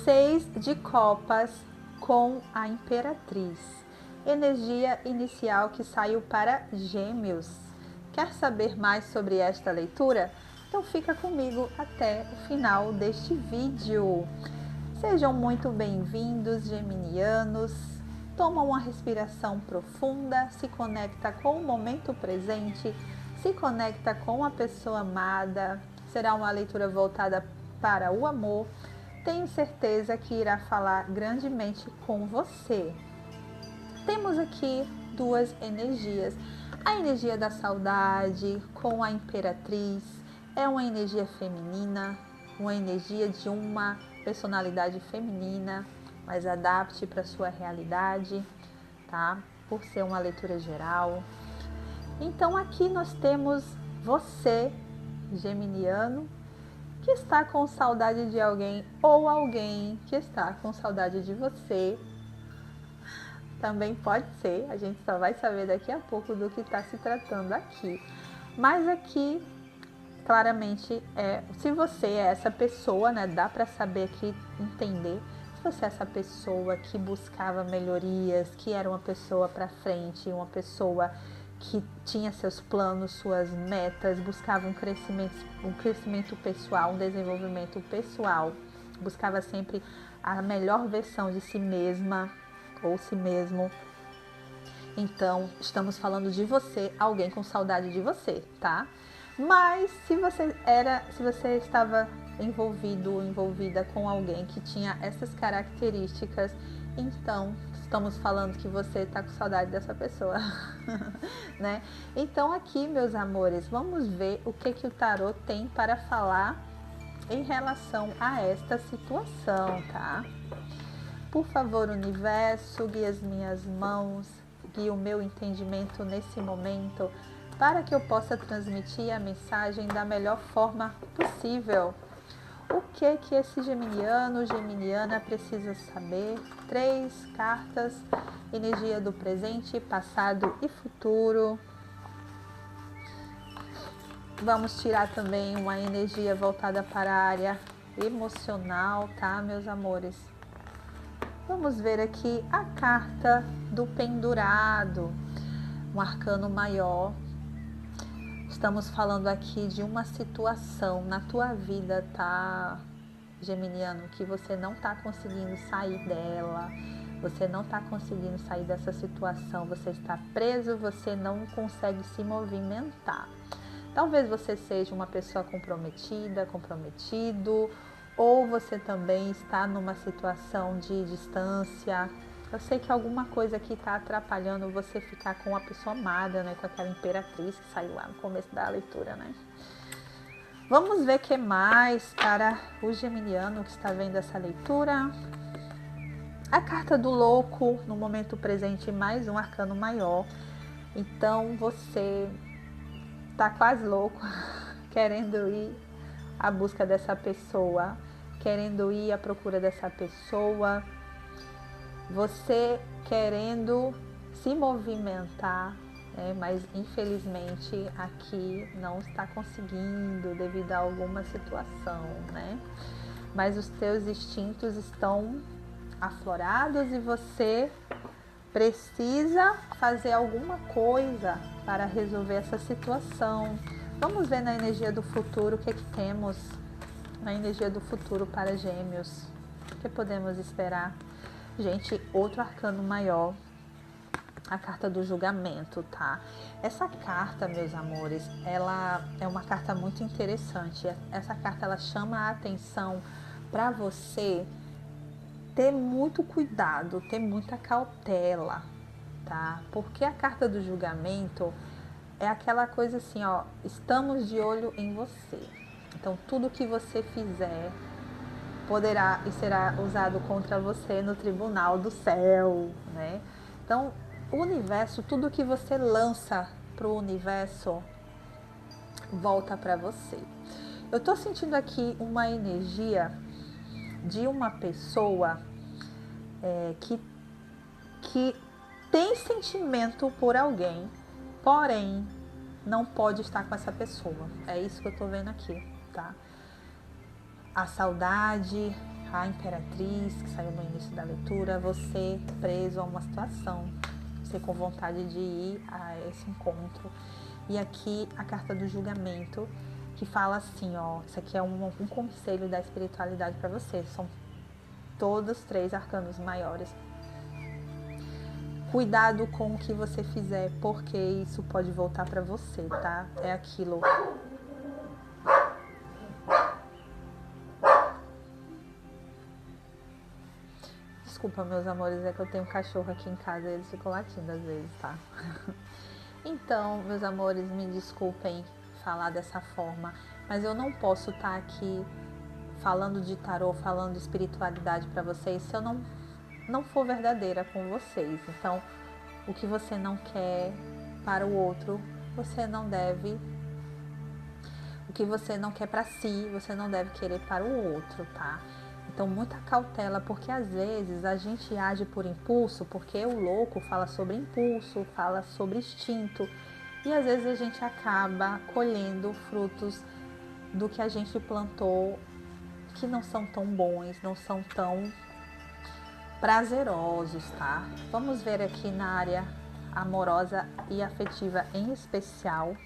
Seis de copas com a Imperatriz. Energia inicial que saiu para Gêmeos. Quer saber mais sobre esta leitura? Então fica comigo até o final deste vídeo. Sejam muito bem-vindos, geminianos. Toma uma respiração profunda, se conecta com o momento presente, se conecta com a pessoa amada. Será uma leitura voltada para o amor. Tenho certeza que irá falar grandemente com você. Temos aqui duas energias. A energia da saudade com a Imperatriz é uma energia feminina, uma energia de uma personalidade feminina, mas adapte para a sua realidade, tá? Por ser uma leitura geral. Então aqui nós temos você, geminiano, que está com saudade de alguém ou alguém que está com saudade de você. Também pode ser, a gente só vai saber daqui a pouco do que está se tratando aqui. Mas aqui, claramente, se você é essa pessoa, né, dá para saber aqui, entender, se você é essa pessoa que buscava melhorias, que era uma pessoa para frente, uma pessoa que tinha seus planos, suas metas, buscava um crescimento pessoal, um desenvolvimento pessoal, buscava sempre a melhor versão de si mesma ou si mesmo. Então, estamos falando de você, alguém com saudade de você, tá? Mas se você estava envolvido ou envolvida com alguém que tinha essas características, então estamos falando que você está com saudade dessa pessoa, né? Então aqui, meus amores, vamos ver o que o tarô tem para falar em relação a esta situação, tá? Por favor, universo, guie as minhas mãos, guie o meu entendimento nesse momento, para que eu possa transmitir a mensagem da melhor forma possível. O que esse geminiano, geminiana precisa saber? 3 cartas, energia do presente, passado e futuro. Vamos tirar também uma energia voltada para a área emocional, tá, meus amores? Vamos ver aqui a carta do pendurado, um arcano maior. Estamos falando aqui de uma situação na tua vida, tá, geminiano, que você não está conseguindo sair dela, você não está conseguindo sair dessa situação, você está preso, você não consegue se movimentar. Talvez você seja uma pessoa comprometida, comprometido, ou você também está numa situação de distância. Eu sei que alguma coisa aqui está atrapalhando você ficar com a pessoa amada, né? Com aquela Imperatriz que saiu lá no começo da leitura, né? Vamos ver o que mais para o geminiano que está vendo essa leitura. A carta do louco, no momento presente, mais um arcano maior. Então você está quase louco, querendo ir à busca dessa pessoa, querendo ir à procura dessa pessoa. Você querendo se movimentar, né? Mas infelizmente aqui não está conseguindo devido a alguma situação, né? Mas os teus instintos estão aflorados e você precisa fazer alguma coisa para resolver essa situação. Vamos ver na energia do futuro o que temos na energia do futuro para Gêmeos. O que podemos esperar? Gente, outro arcano maior, a carta do julgamento, tá? Essa carta, meus amores, ela é uma carta muito interessante. Essa carta, ela chama a atenção para você ter muito cuidado, ter muita cautela, tá? Porque a carta do julgamento é aquela coisa assim, ó, estamos de olho em você. Então, tudo que você fizer poderá e será usado contra você no tribunal do céu, né? Então, o universo, tudo que você lança para o universo, volta para você. Eu tô sentindo aqui uma energia de uma pessoa que tem sentimento por alguém, porém não pode estar com essa pessoa. É isso que eu tô vendo aqui, tá? A saudade, a Imperatriz, que saiu no início da leitura, você preso a uma situação, você com vontade de ir a esse encontro. E aqui a carta do julgamento, que fala assim, ó, isso aqui é um conselho da espiritualidade para você, são todos 3 arcanos maiores. Cuidado com o que você fizer, porque isso pode voltar para você, tá? É aquilo. Desculpa, meus amores, é que eu tenho um cachorro aqui em casa e eles ficam latindo às vezes, tá? Então, meus amores, me desculpem falar dessa forma, mas eu não posso estar aqui falando de tarô, falando de espiritualidade para vocês se eu não for verdadeira com vocês. Então, o que você não quer para o outro, você não deve. O que você não quer para si, você não deve querer para o outro, tá? Então, muita cautela, porque às vezes a gente age por impulso, porque o louco fala sobre impulso, fala sobre instinto, e às vezes a gente acaba colhendo frutos do que a gente plantou que não são tão bons, não são tão prazerosos, tá? Vamos ver aqui na área amorosa e afetiva em especial.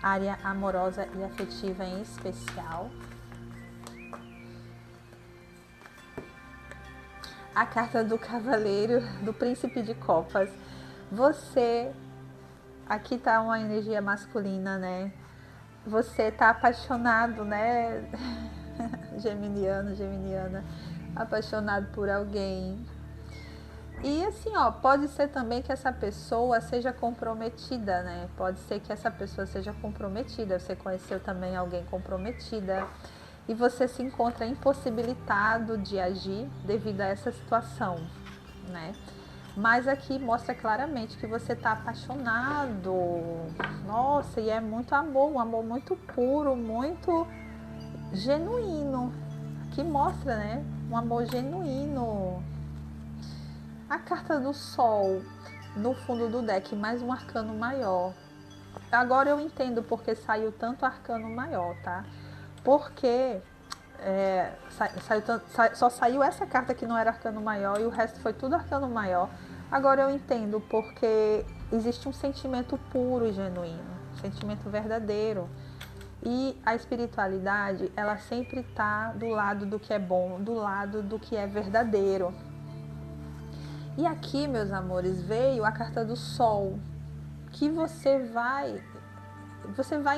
Área amorosa e afetiva em especial. A carta do cavaleiro, do príncipe de copas. Você, aqui tá uma energia masculina, né? Você tá apaixonado, né? Geminiano, geminiana, apaixonado por alguém. E assim, ó, pode ser também que essa pessoa seja comprometida, né? Pode ser que essa pessoa seja comprometida. Você conheceu também alguém comprometida e você se encontra impossibilitado de agir devido a essa situação, né? Mas aqui mostra claramente que você está apaixonado. Nossa, e é muito amor, um amor muito puro, muito genuíno. Aqui mostra, né? Um amor genuíno. A carta do sol no fundo do deck, mais um arcano maior. Agora eu entendo porque saiu tanto arcano maior, tá? Porque só saiu essa carta que não era arcano maior e o resto foi tudo arcano maior. Agora eu entendo porque existe um sentimento puro e genuíno, um sentimento verdadeiro. E a espiritualidade, ela sempre está do lado do que é bom, do lado do que é verdadeiro. E aqui, meus amores, veio a carta do sol, que você vai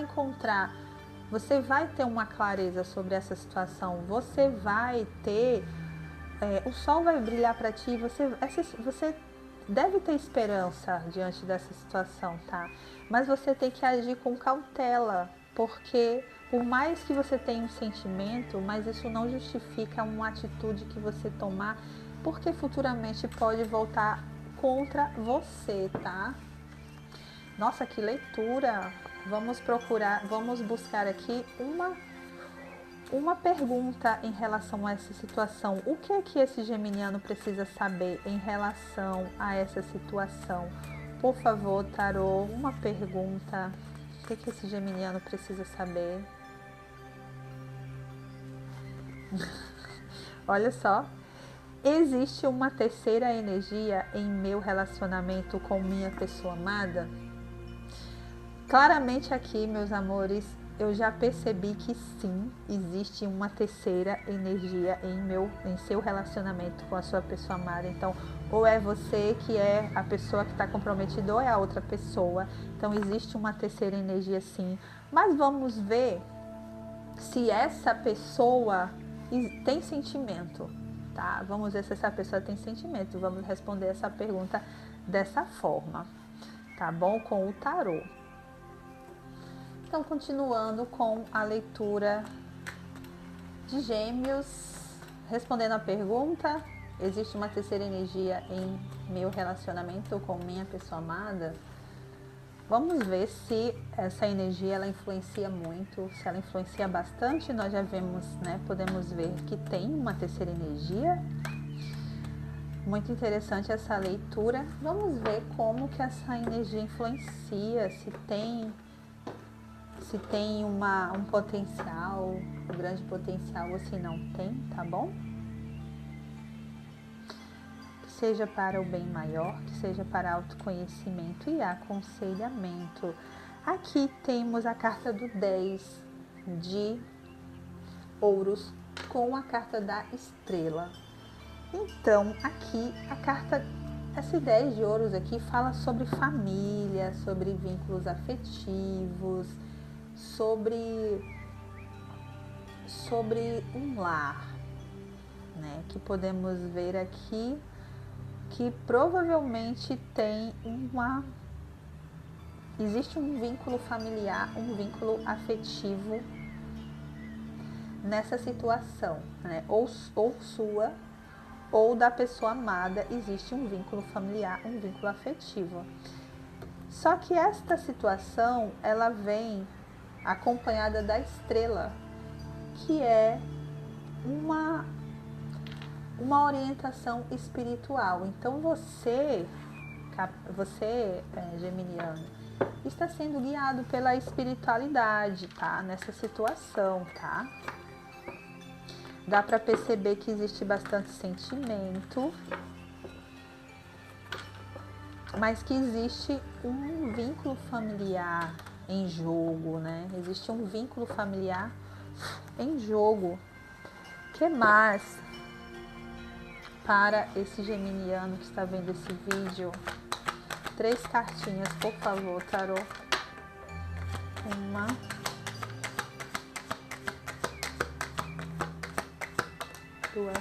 encontrar, você vai ter uma clareza sobre essa situação, você vai ter, o sol vai brilhar para ti, você deve ter esperança diante dessa situação, tá? Mas você tem que agir com cautela, porque por mais que você tenha um sentimento, mas isso não justifica uma atitude que você tomar, porque futuramente pode voltar contra você, tá? Nossa, que leitura! Vamos buscar aqui uma pergunta em relação a essa situação. O que é que esse geminiano precisa saber em relação a essa situação? Por favor, tarô, uma pergunta. O que é que esse geminiano precisa saber? Olha só. Existe uma terceira energia em meu relacionamento com minha pessoa amada? Claramente aqui, meus amores, eu já percebi que sim, existe uma terceira energia em seu relacionamento com a sua pessoa amada. Então, ou é você que é a pessoa que está comprometida, ou é a outra pessoa. Então, existe uma terceira energia sim. Mas vamos ver se essa pessoa tem sentimento, tá? Vamos ver se essa pessoa tem sentimento. Vamos responder essa pergunta dessa forma, tá bom? Com o tarô. Então, continuando com a leitura de Gêmeos, respondendo a pergunta, existe uma terceira energia em meu relacionamento com minha pessoa amada? Vamos ver se essa energia ela influencia muito, se ela influencia bastante. Nós já vemos, né? Podemos ver que tem uma terceira energia. Muito interessante essa leitura. Vamos ver como que essa energia influencia, se tem um potencial, um grande potencial, ou se não tem, tá bom? Que seja para o bem maior, que seja para autoconhecimento e aconselhamento. Aqui temos a carta do 10 de ouros com a carta da estrela. Então, aqui a carta, essa 10 de ouros aqui fala sobre família, sobre vínculos afetivos, sobre um lar, né? Que podemos ver aqui que provavelmente existe um vínculo familiar, um vínculo afetivo nessa situação, né? Ou sua ou da pessoa amada, existe um vínculo familiar, um vínculo afetivo. Só que esta situação, ela vem acompanhada da estrela, que é uma orientação espiritual. Então você geminiano, está sendo guiado pela espiritualidade, tá? Nessa situação, tá? Dá para perceber que existe bastante sentimento, mas que existe um vínculo familiar em jogo, né? Existe um vínculo familiar em jogo. Que mais para esse geminiano que está vendo esse vídeo? 3 cartinhas, por favor, tarô. 1, 2,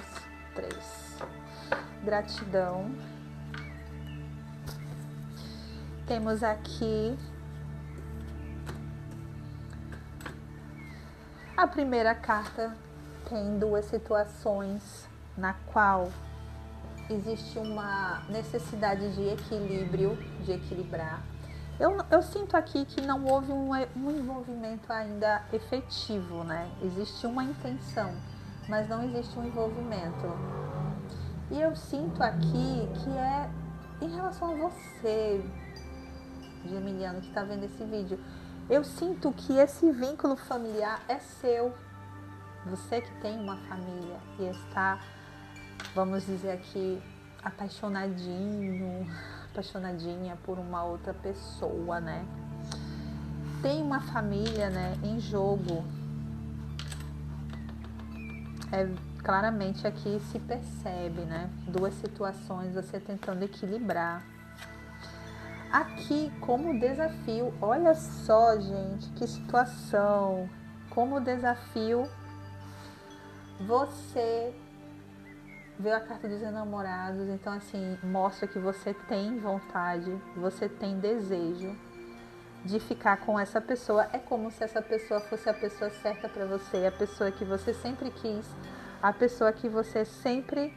3. Gratidão. Temos aqui a primeira carta. Tem 2 situações na qual existe uma necessidade de equilíbrio, de equilibrar. Eu sinto aqui que não houve um envolvimento ainda efetivo, né? Existe uma intenção, mas não existe um envolvimento. E eu sinto aqui que é em relação a você, geminiano, que está vendo esse vídeo. Eu sinto que esse vínculo familiar é seu. Você que tem uma família e está, vamos dizer aqui, apaixonadinha por uma outra pessoa, né? Tem uma família, né, em jogo. Claramente aqui se percebe, né? 2 situações, você tentando equilibrar. Aqui, como desafio, olha só, gente, que situação. Como desafio, você veio a carta dos enamorados, então assim, mostra que você tem vontade, você tem desejo de ficar com essa pessoa. É como se essa pessoa fosse a pessoa certa para você, a pessoa que você sempre quis, a pessoa que você sempre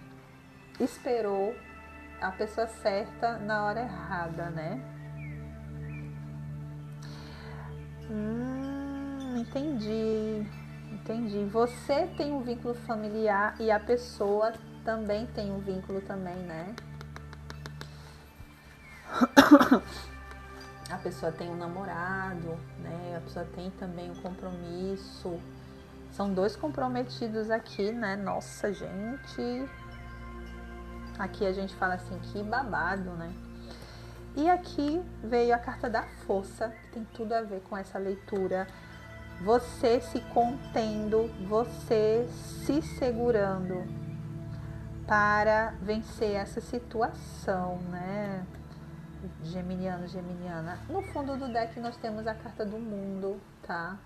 esperou, a pessoa certa na hora errada, né? Entendi. Você tem um vínculo familiar e a pessoa também tem um vínculo também, né? A pessoa tem um namorado, né? A pessoa tem também um compromisso. São 2 comprometidos aqui, né? Nossa, gente. Aqui a gente fala assim, que babado, né? E aqui veio a carta da força, que tem tudo a ver com essa leitura. Você se contendo, você se segurando para vencer essa situação, né? Geminiano, geminiana. No fundo do deck nós temos a carta do mundo, tá?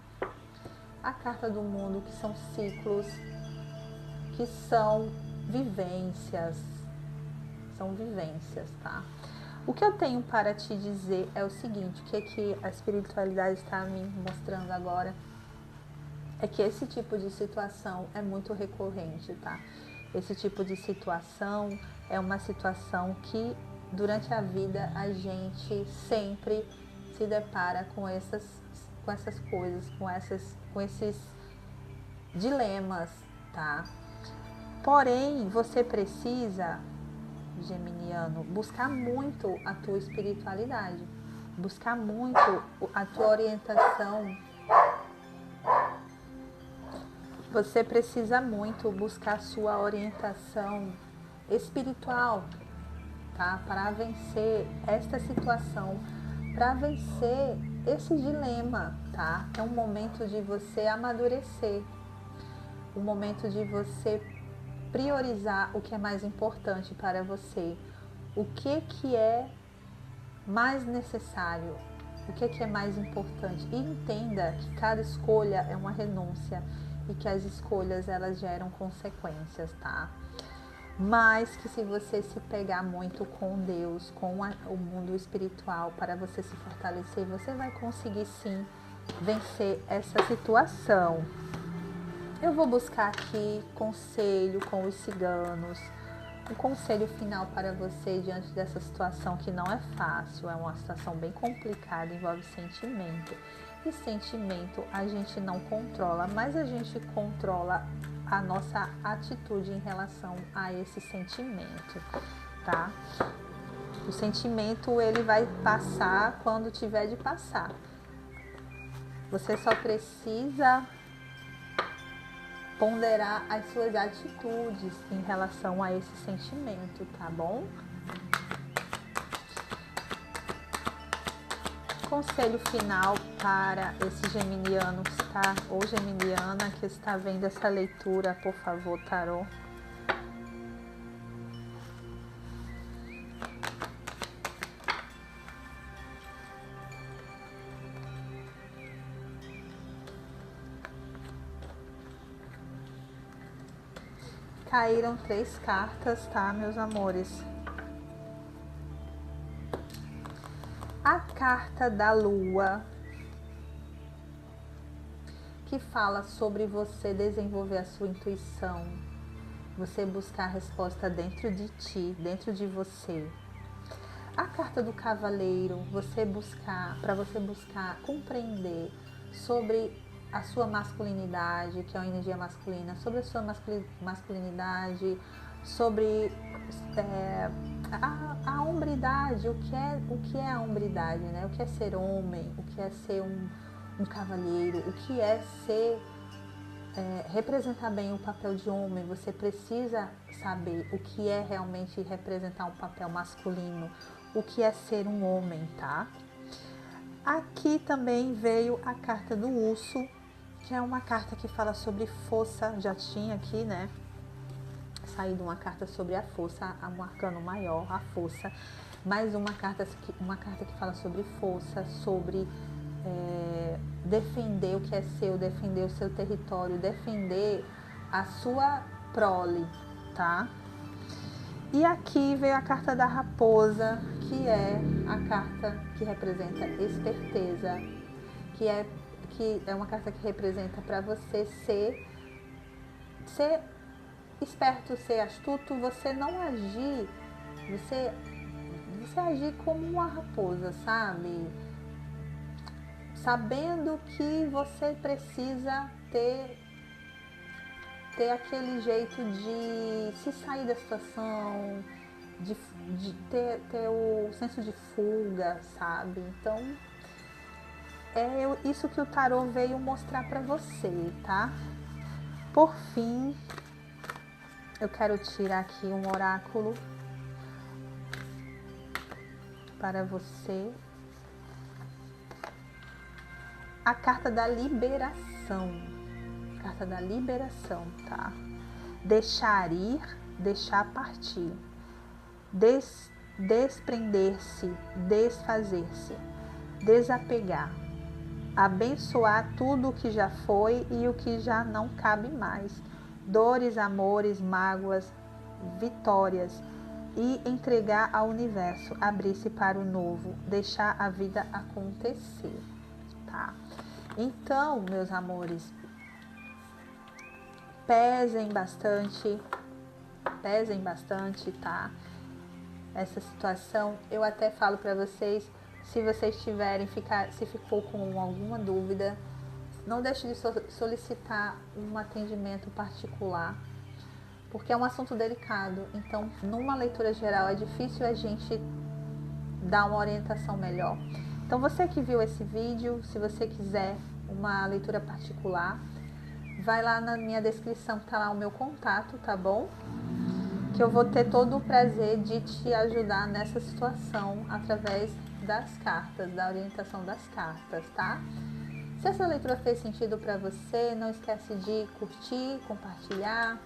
A carta do mundo, que são ciclos, que são vivências. São vivências, tá? O que eu tenho para te dizer é o seguinte, o que a espiritualidade está me mostrando agora é que esse tipo de situação é muito recorrente, tá? Esse tipo de situação é uma situação que durante a vida a gente sempre se depara com essas coisas, com esses dilemas, tá? Porém, você precisa, geminiano, buscar muito a tua espiritualidade, buscar muito a tua orientação Você precisa muito buscar sua orientação espiritual, tá? Para vencer esta situação, para vencer esse dilema, tá? É um momento de você amadurecer, um momento de você priorizar o que é mais importante para você, o que é mais necessário, o que é mais importante. E entenda que cada escolha é uma renúncia e que as escolhas elas geram consequências, tá? Mas que se você se pegar muito com Deus, com o mundo espiritual, para você se fortalecer, você vai conseguir sim vencer essa situação. Eu vou buscar aqui conselho com os ciganos, um conselho final para você diante dessa situação que não é fácil, é uma situação bem complicada, envolve sentimento. E sentimento a gente não controla, mas a gente controla a nossa atitude em relação a esse sentimento, tá? O sentimento ele vai passar quando tiver de passar. Você só precisa ponderar as suas atitudes em relação a esse sentimento, tá bom? Conselho final para esse geminiano que está, ou geminiana que está vendo essa leitura, por favor, tarô. Caíram 3 cartas, tá, meus amores? A carta da Lua, que fala sobre você desenvolver a sua intuição, você buscar a resposta dentro de ti, dentro de você. A carta do Cavaleiro, para você buscar compreender sobre a sua masculinidade, que é uma energia masculina, sobre a sua masculinidade, sobre a hombridade, o que é a hombridade, né? O que é ser homem, o que é ser um cavalheiro, o que é ser representar bem o papel de homem. Você precisa saber o que é realmente representar um papel masculino, o que é ser um homem, tá? Aqui também veio a carta do Urso, que é uma carta que fala sobre força. Já tinha aqui, né? Saído uma carta sobre a força, um arcano maior, a força. Mais uma carta que fala sobre força, sobre defender o que é seu, defender o seu território, defender a sua prole, tá? E aqui veio a carta da raposa, que é a carta que representa esperteza, que é uma carta que representa para você ser esperto, ser astuto, você não agir, você agir como uma raposa, sabe? Sabendo que você precisa ter aquele jeito de se sair da situação, de ter o senso de fuga, sabe? Então, é isso que o tarô veio mostrar para você, tá? Por fim, eu quero tirar aqui um oráculo para você. A carta da liberação. Carta da liberação, tá? Deixar ir, deixar partir. Desprender-se, desfazer-se. Desapegar. Abençoar tudo o que já foi e o que já não cabe mais. Dores, amores, mágoas, vitórias. E entregar ao universo. Abrir-se para o novo. Deixar a vida acontecer, tá? Então, meus amores, pesem bastante, tá? Essa situação, eu até falo para vocês, se vocês se ficou com alguma dúvida, não deixe de solicitar um atendimento particular, porque é um assunto delicado. Então, numa leitura geral, é difícil a gente dar uma orientação melhor. Então, você que viu esse vídeo, se você quiser uma leitura particular, vai lá na minha descrição, tá lá o meu contato, tá bom? Que eu vou ter todo o prazer de te ajudar nessa situação através das cartas, da orientação das cartas, tá? Se essa leitura fez sentido para você, não esquece de curtir, compartilhar,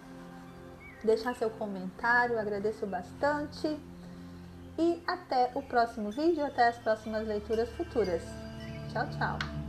deixar seu comentário, agradeço bastante. E até o próximo vídeo, até as próximas leituras futuras. Tchau, tchau!